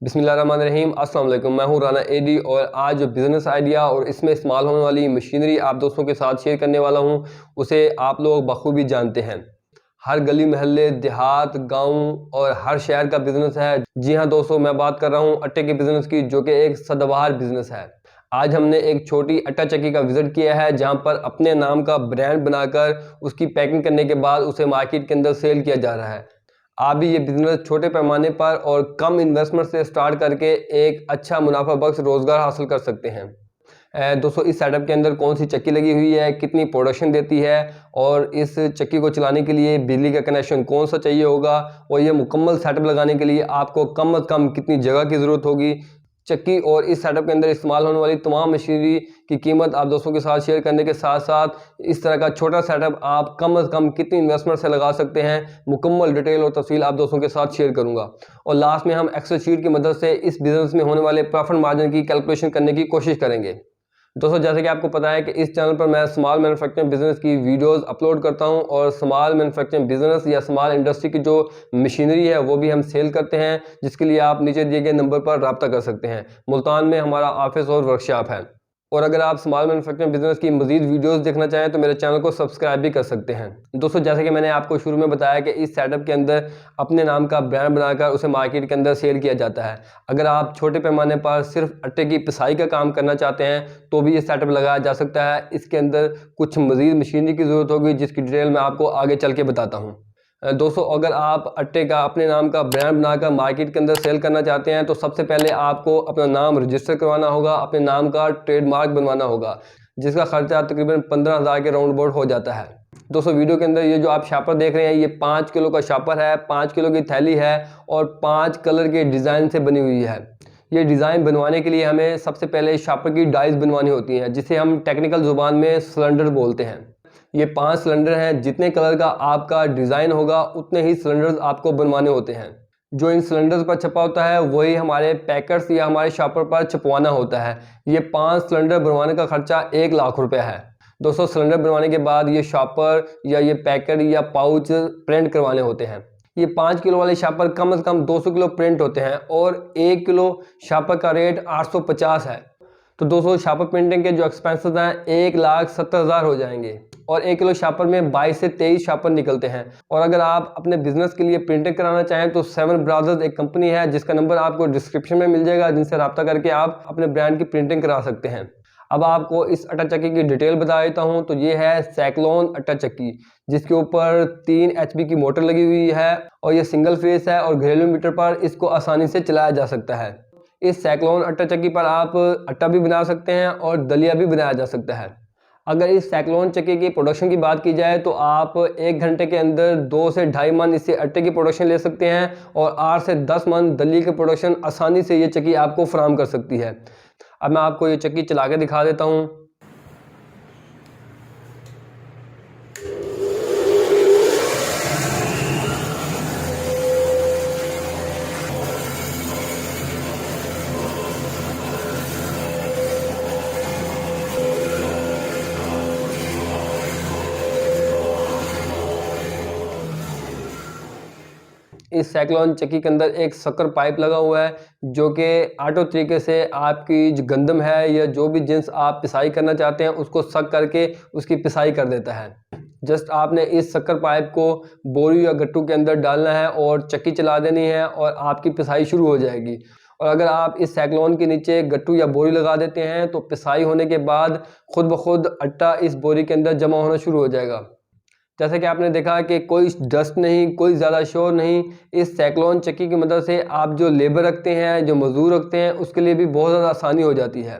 बिस्मिल्लाहिर्रहमानिर्रहीम। अस्सलाम वालेकुम। मैं हूं राना एडी और आज जो बिज़नेस आइडिया और इसमें इस्तेमाल होने वाली मशीनरी आप दोस्तों के साथ शेयर करने वाला हूं, उसे आप लोग बखूबी जानते हैं। हर गली मोहल्ले, देहात, गांव और हर शहर का बिजनेस है। जी हां दोस्तों, मैं बात कर रहा हूं आटे के बिजनेस की, जो कि एक सदाबहार बिजनेस है। आज हमने एक छोटी आटा चक्की का विजिट किया है, जहां पर अपने नाम का ब्रांड बनाकर उसकी पैकिंग करने के बाद उसे मार्केट के अंदर सेल किया जा रहा है। आप भी ये बिजनेस छोटे पैमाने पर और कम इन्वेस्टमेंट से स्टार्ट करके एक अच्छा मुनाफा बख्श रोजगार हासिल कर सकते हैं। दोस्तों, इस सेटअप के अंदर कौन सी चक्की लगी हुई है, कितनी प्रोडक्शन देती है और इस चक्की को चलाने के लिए बिजली का कनेक्शन कौन सा चाहिए होगा और ये मुकम्मल सेटअप लगाने के लिए आपको कम से कम कितनी जगह की ज़रूरत होगी, चक्की और इस सेटअप के अंदर इस्तेमाल होने वाली तमाम मशीनरी की कीमत आप दोस्तों के साथ शेयर करने के साथ साथ इस तरह का छोटा सेटअप आप कम से कम कितनी इन्वेस्टमेंट से लगा सकते हैं, मुकम्मल डिटेल और तफसील आप दोस्तों के साथ शेयर करूंगा। और लास्ट में हम एक्सेल शीट की मदद से इस बिजनेस में होने वाले प्रॉफिट मार्जिन की कैलकुलेशन करने की कोशिश करेंगे। दोस्तों, जैसे कि आपको पता है कि इस चैनल पर मैं स्मॉल मैन्युफैक्चरिंग बिजनेस की वीडियोस अपलोड करता हूं और स्मॉल मैन्युफैक्चरिंग बिजनेस या स्मॉल इंडस्ट्री की जो मशीनरी है वो भी हम सेल करते हैं, जिसके लिए आप नीचे दिए गए नंबर पर रब्ता कर सकते हैं। मुल्तान में हमारा ऑफिस और वर्कशॉप है। और अगर आप स्मॉल मैन्युफैक्चरिंग बिजनेस की मजीद वीडियोस देखना चाहें तो मेरे चैनल को सब्सक्राइब भी कर सकते हैं। दोस्तों, जैसे कि मैंने आपको शुरू में बताया कि इस सेटअप के अंदर अपने नाम का ब्रांड बनाकर उसे मार्केट के अंदर सेल किया जाता है। अगर आप छोटे पैमाने पर सिर्फ आटे की पिसाई का काम करना चाहते हैं तो भी ये सेटअप लगाया जा सकता है। इसके अंदर कुछ मजीद मशीनरी की ज़रूरत होगी, जिसकी डिटेल मैं आपको आगे चल के बताता हूँ। दोस्तों, अगर आप आटे का अपने नाम का ब्रांड बनाकर मार्केट के अंदर सेल करना चाहते हैं तो सबसे पहले आपको अपना नाम रजिस्टर करवाना होगा, अपने नाम का ट्रेडमार्क बनवाना होगा, जिसका खर्चा तकरीबन 15,000 के राउंड अबाउट हो जाता है। दोस्तों, वीडियो के अंदर ये जो आप शापर देख रहे हैं, ये 5 किलो का शापर है, 5 किलो की थैली है और 5 कलर के डिज़ाइन से बनी हुई है। ये डिज़ाइन बनवाने के लिए हमें सबसे पहले शापर की डाइज बनवानी होती हैं, जिसे हम टेक्निकल ज़ुबान में सिलेंडर बोलते हैं। ये 5 सिलेंडर हैं। जितने कलर का आपका डिज़ाइन होगा उतने ही सिलेंडर्स आपको बनवाने होते हैं। जो इन सिलेंडर्स पर छपा होता है वही हमारे पैकर्स या हमारे शॉपर पर छपवाना होता है। ये 5 सिलेंडर बनवाने का खर्चा 1 लाख रुपए है। दोस्तों, सिलेंडर बनवाने के बाद ये शॉपर या ये पैकर या पाउच प्रिंट करवाने होते हैं। ये 5 किलो वाले शापर कम से कम 200 किलो प्रिंट होते हैं और 1 किलो शापर का रेट 850 है। तो दोस्तों, शापर प्रिंटिंग के जो एक्सपेंसेस हैं 1,70,000 हो जाएंगे और 1 किलो शापर में 22 से 23 शापर निकलते हैं। और अगर आप अपने बिजनेस के लिए प्रिंटिंग कराना चाहें तो 7 ब्रादर्स एक कंपनी है, जिसका नंबर आपको डिस्क्रिप्शन में मिल जाएगा, जिनसे रब्ता करके आप अपने ब्रांड की प्रिंटिंग करा सकते हैं। अब आपको इस आटा चक्की की डिटेल बता देता हूं। तो ये है साइक्लोन आटा चक्की, जिसके ऊपर 3 HP की मोटर लगी हुई है और ये सिंगल फेस है और घरेलू मीटर पर इसको आसानी से चलाया जा सकता है। इस साइक्लोन आटा चक्की पर आप आटा भी बना सकते हैं और दलिया भी बनाया जा सकता है। अगर इस साइक्लोन चक्की की प्रोडक्शन की बात की जाए तो आप 1 घंटे के अंदर 2 से 2.5 मन इससे आटे की प्रोडक्शन ले सकते हैं और 8 से 10 मन दलिया की प्रोडक्शन आसानी से ये चक्की आपको फराहम कर सकती है। अब मैं आपको ये चक्की चला के दिखा देता हूँ। इस साइक्लोन चक्की के अंदर एक शक्कर पाइप लगा हुआ है, जो कि ऑटो तरीके से आपकी जो गंदम है या जो भी जिन्स आप पिसाई करना चाहते हैं उसको सक करके उसकी पिसाई कर देता है। जस्ट आपने इस शक्कर पाइप को बोरी या गट्टू के अंदर डालना है और चक्की चला देनी है और आपकी पिसाई शुरू हो जाएगी। और अगर आप इस साइक्लोन के नीचे गट्टू या बोरी लगा देते हैं तो पिसाई होने के बाद खुद ब खुद आटा इस बोरी के अंदर जमा होना शुरू हो जाएगा। जैसे कि आपने देखा कि कोई डस्ट नहीं, कोई ज़्यादा शोर नहीं। इस साइक्लोन चक्की की मदद से आप जो लेबर रखते हैं, जो मजदूर रखते हैं, उसके लिए भी बहुत ज़्यादा आसानी हो जाती है।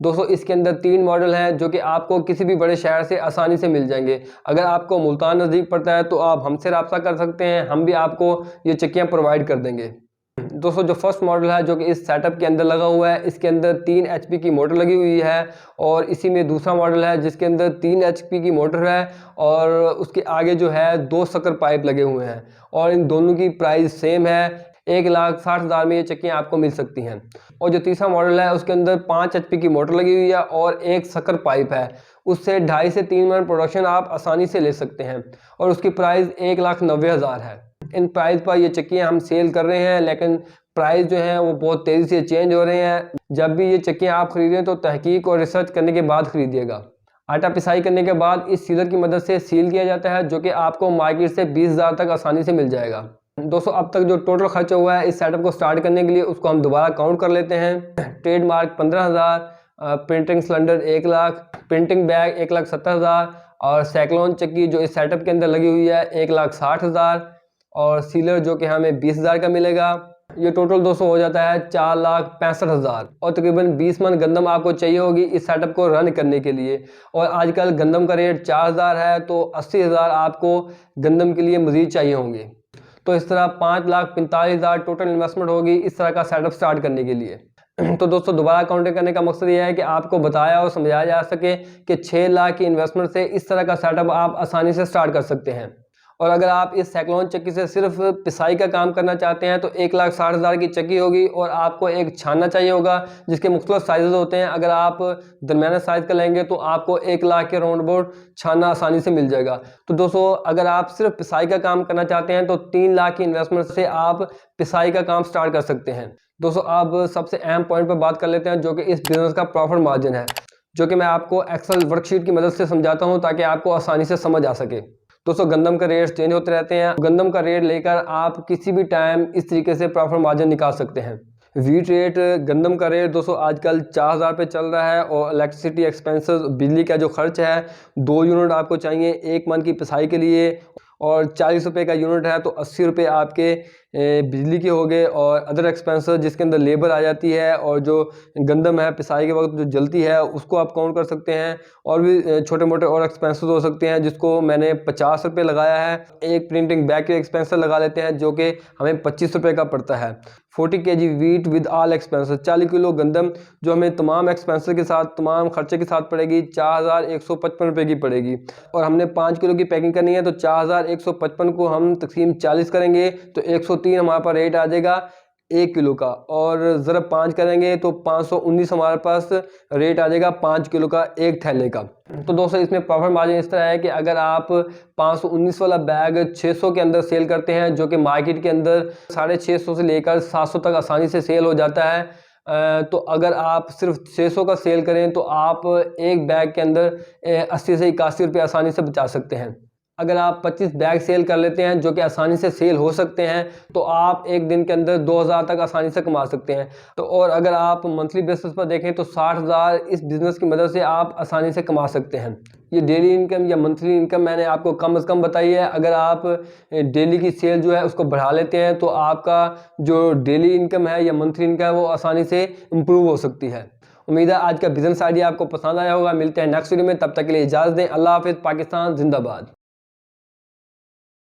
दोस्तों, इसके अंदर 3 मॉडल हैं जो कि आपको किसी भी बड़े शहर से आसानी से मिल जाएंगे। अगर आपको मुल्तान नज़दीक पड़ता है तो आप हमसे रब्ता कर सकते हैं, हम भी आपको ये चक्कियाँ प्रोवाइड कर देंगे। दोस्तों, जो फर्स्ट मॉडल है जो कि इस सेटअप के अंदर लगा हुआ है, इसके अंदर 3 HP की मोटर लगी हुई है और इसी में दूसरा मॉडल है जिसके अंदर 3 HP की मोटर है और उसके आगे जो है 2 शक्कर पाइप लगे हुए हैं और इन दोनों की प्राइस सेम है। 1,60,000 में ये चक्कियाँ आपको मिल सकती हैं। और जो तीसरा मॉडल है उसके अंदर 5 HP की मोटर लगी हुई है और एक शक्कर पाइप है। उससे 2.5 से 3 मन प्रोडक्शन आप आसानी से ले सकते हैं और उसकी प्राइस 1,90,000 है। इन प्राइस पर ये चक्कियाँ हम सेल कर रहे हैं, लेकिन प्राइस जो है वो बहुत तेज़ी से चेंज हो रहे हैं। जब भी ये चक्कियाँ आप खरीदें तो तहकीक और रिसर्च करने के बाद खरीदिएगा। आटा पिसाई करने के बाद इस सीलर की मदद से सील किया जाता है, जो कि आपको मार्केट से 20,000 तक आसानी से मिल जाएगा। दोस्तों, अब तक जो टोटल खर्च हुआ है इस सेटअप को स्टार्ट करने के लिए, उसको हम दोबारा काउंट कर लेते हैं। Trademark 15,000, printing cylinder 1 lakh, printing bag 1,70,000 और साइक्लोन चक्की जो इस सेटअप के अंदर लगी हुई है 1,60,000 और सीलर जो कि हमें 20,000 का मिलेगा। ये टोटल दोस्तों हो जाता है 4,65,000 और तकरीबन 20 मन गंदम आपको चाहिए होगी इस सेटअप को रन करने के लिए। और आजकल गंदम का रेट 4,000 है, तो 80,000 आपको गंदम के लिए मज़ीद चाहिए होंगे। तो इस तरह 5,45,000 टोटल इन्वेस्टमेंट होगी इस तरह का सेटअप स्टार्ट करने के लिए। तो दोस्तों, दोबारा काउंटिंग करने का मकसद ये है कि आपको बताया और समझाया जा सके कि 6 लाख की इन्वेस्टमेंट से इस तरह का सेटअप आप आसानी से स्टार्ट कर सकते हैं। और अगर आप इस साइक्लोन चक्की से सिर्फ पिसाई का काम करना चाहते हैं तो 1,60,000 की चक्की होगी और आपको एक छानना चाहिए होगा जिसके मुख्तलिफ साइजेस होते हैं। अगर आप दरमियाना साइज़ का लेंगे तो आपको 1 लाख के राउंड अबाउट छानना आसानी से मिल जाएगा। तो दोस्तों, अगर आप सिर्फ पिसाई का काम करना चाहते हैं तो 3 लाख की इन्वेस्टमेंट से आप पिसाई का काम स्टार्ट कर सकते हैं। दोस्तों, अब सबसे अहम पॉइंट पर बात कर लेते हैं जो कि इस बिज़नेस का प्रॉफिट मार्जिन है, जो कि मैं आपको एक्सेल वर्कशीट की मदद से समझाता हूं ताकि आपको आसानी से समझ आ सके। दोस्तों, गंदम का रेट चेंज होते रहते हैं। गंदम का रेट लेकर आप किसी भी टाइम इस तरीके से प्रॉफिट मार्जिन निकाल सकते हैं। वीट रेट, गंदम का रेट दोस्तों आजकल 4,000 पे चल रहा है और इलेक्ट्रिसिटी एक्सपेंसेस, बिजली का जो खर्च है 2 यूनिट आपको चाहिए 1 मन की पिसाई के लिए और 40 रुपये का यूनिट है तो 80 रुपये आपके बिजली के हो गए और अदर एक्सपेंसेस जिसके अंदर लेबर आ जाती है और जो गंदम है पिसाई के वक्त जो जलती है उसको आप काउंट कर सकते हैं। और भी छोटे मोटे और एक्सपेंसेस हो सकते हैं जिसको मैंने 50 रुपये लगाया है। एक प्रिंटिंग बैग के एक्सपेंसेस लगा लेते हैं जो कि हमें 25 रुपये का पड़ता है। 40 kg wheat with all expenses, 40 kilo गंदम जो हमें तमाम एक्सपेंसेस के साथ, तमाम खर्चे के साथ पड़ेगी 4,155 रुपये की पड़ेगी। और हमने 5 किलो की पैकिंग करनी है तो 4,155 को हम तकसीम 40 करेंगे तो 103 हमारे पास रेट आ जाएगा 1 किलो का और ज़रा 5 करेंगे तो 519 हमारे पास रेट आ जाएगा 5 किलो का एक थैले का। तो दोस्तों, इसमें प्रॉफिट मार्जिन इस तरह है कि अगर आप 519 वाला बैग 600 के अंदर सेल करते हैं, जो कि मार्केट के अंदर 650 से लेकर 700 तक आसानी से सेल हो जाता है, तो अगर आप सिर्फ 600 का सेल करें तो आप एक बैग के अंदर 80 से 81 रुपये आसानी से बचा सकते हैं। अगर आप 25 बैग सेल कर लेते हैं जो कि आसानी से सेल हो सकते हैं तो आप एक दिन के अंदर 2,000 तक आसानी से कमा सकते हैं। तो और अगर आप मंथली बेसिस पर देखें तो 60,000 इस बिज़नेस की मदद से आप आसानी से कमा सकते हैं। ये डेली इनकम या मंथली इनकम मैंने आपको कम से कम बताई है। अगर आप डेली की सेल जो है उसको बढ़ा लेते हैं तो आपका जो डेली इनकम है या मंथली इनकम है वो आसानी से इम्प्रूव हो सकती है। उम्मीद है आज का बिज़नेस आइडिया आपको पसंद आया होगा। मिलते हैं नेक्स्ट वीडियो में, तब तक के लिए इजाज़त दें। अल्लाह हाफिज़। पाकिस्तान जिंदाबाद।